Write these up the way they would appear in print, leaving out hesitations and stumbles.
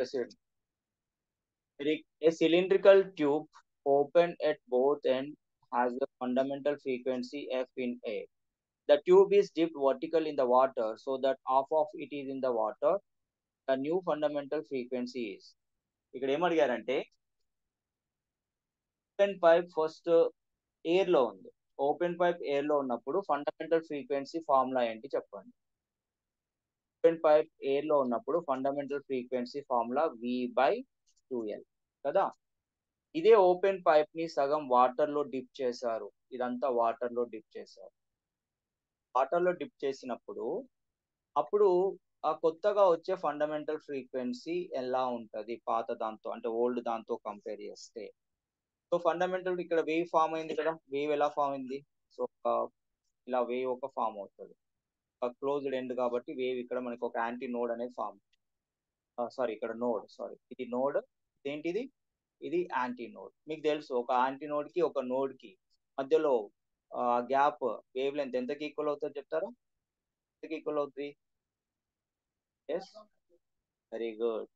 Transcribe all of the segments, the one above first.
Proceed. A cylindrical tube open at both ends has a fundamental frequency f in A. The tube is dipped vertical in the water so that half of it is in the water. The new fundamental frequency is. ఇక్కడ ఏమడిగారంటే open pipe first air లో ఉంది. Open pipe air లో ఉన్నప్పుడు fundamental frequency formula ఏంటి చెప్పండి. Open pipe air లో ఉన్నప్పుడు fundamental frequency formula V/2L కదా. ఇదే ఓపెన్ పైప్ ని సగం వాటర్ లో డిప్ చేశారు. ఇదంతా వాటర్ లో డిప్ చేశారు. వాటర్ లో డిప్ చేసినప్పుడు అప్పుడు ఆ కొత్తగా వచ్చే ఫండమెంటల్ ఫ్రీక్వెన్సీ ఎలా ఉంటది పాత దాంతో అంటే ఓల్డ్ దాంతో కంపేర్ చేస్తే. సో ఫండమెంటల్ ఇక్కడ వేవ్ ఫామ్ అయింది కదా. వేవ్ ఎలా ఫామ్ అయింది? సో ఇలా వేవ్ ఒక ఫామ్ అవుతుంది. క్లోజ్డ్ ఎండ్ కాబట్టి వేవ్ ఇక్కడ మనకి ఒక యాంటీ నోడ్ అనేది ఫామ్. సారీ ఇక్కడ నోడ్, సారీ ఇది నోడ్, ఏంటిది ఇది యాంటీ నోడ్. మీకు తెలుసు ఒక యాంటీ నోడ్ కి ఒక నోడ్ కి మధ్యలో గ్యాప్ వేవ్ లెంత్ ఎంతకి ఈక్వల్ అవుతుంది చెప్తారా? ఎంతకి ఈక్వల్ అవుతుంది? ఎస్, వెరీ గుడ్,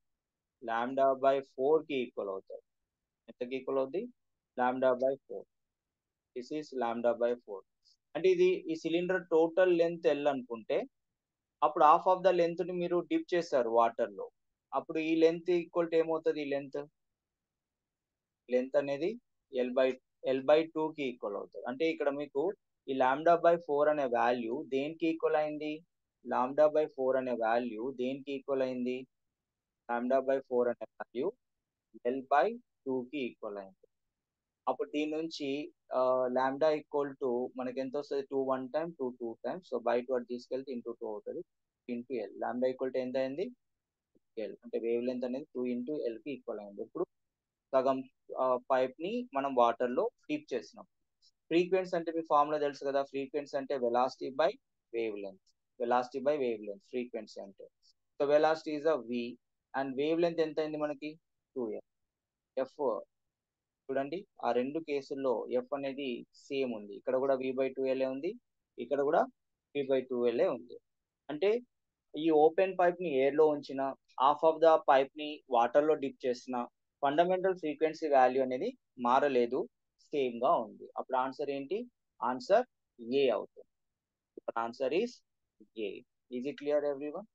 λ/4 కి ఈక్వల్ అవుతుంది. ఎంతకి ఈక్వల్ అవుతుంది? λ/4. This is λ/4. అంటే ఇది ఈ సిలిండర్ టోటల్ లెంత్ ఎల్ అనుకుంటే అప్పుడు హాఫ్ ఆఫ్ ద లెంత్ ని మీరు డిప్ చేస్తారు వాటర్ లో. అప్పుడు ఈ లెంత్ ఈక్వల్ టు ఏమవుతుంది? ఈ లెంత్ అనేది L/2 కి ఈక్వల్ అవుతుంది. అంటే ఇక్కడ మీకు ఈ λ/4 అనే వాల్యూ దేనికి ఈక్వల్ అయింది? λ/4 అనే వాల్యూ దేనికి ఈక్వల్ అయింది? λ/4 అనే వాల్యూ L/2 కి ఈక్వల్ అయింది. అప్పుడు దీని నుంచి లాంబ్డా ఈక్వల్ టు మనకి ఎంత వస్తుంది? 2 1 టైమ్ 2 2 టైమ్స్. సో బై 2 తీసుకెళ్తే ఇంటూ 2 అవుతుంది. Into L. Lambda equal to ఎంత అయింది? ఎల్. అంటే వేవ్ లెంత్ అనేది 2 ఇంటూ ఎల్ కి ఈక్వల్ అయింది. ఇప్పుడు సగం పైప్ ని మనం వాటర్ లో డీప్ చేసినాం. ఫ్రీక్వెన్సీ అంటే మీ ఫార్ములా తెలుసు కదా. ఫ్రీక్వెన్సీ అంటే velocity by wavelength. Velocity by wavelength frequency అంటే. So velocity is a v and wavelength ఎంత అయింది మనకి? 2l. ఎఫ్ చూడండి, ఆ రెండు కేసుల్లో ఎఫ్ అనేది సేమ్ ఉంది. ఇక్కడ కూడా V/2L ఉంది, ఇక్కడ కూడా V/2L ఉంది. అంటే ఈ ఓపెన్ పైప్ ని ఎయిర్ లో ఉంచిన, హాఫ్ ఆఫ్ ద పైప్ ని వాటర్ లో డిప్ చేసిన, ఫండమెంటల్ ఫ్రీక్వెన్సీ వాల్యూ అనేది మారలేదు, సేమ్ గా ఉంది. అప్పుడు ఆన్సర్ ఏంటి? ఆన్సర్ ఏ అవుతుంది. Answer is a. Is it clear everyone?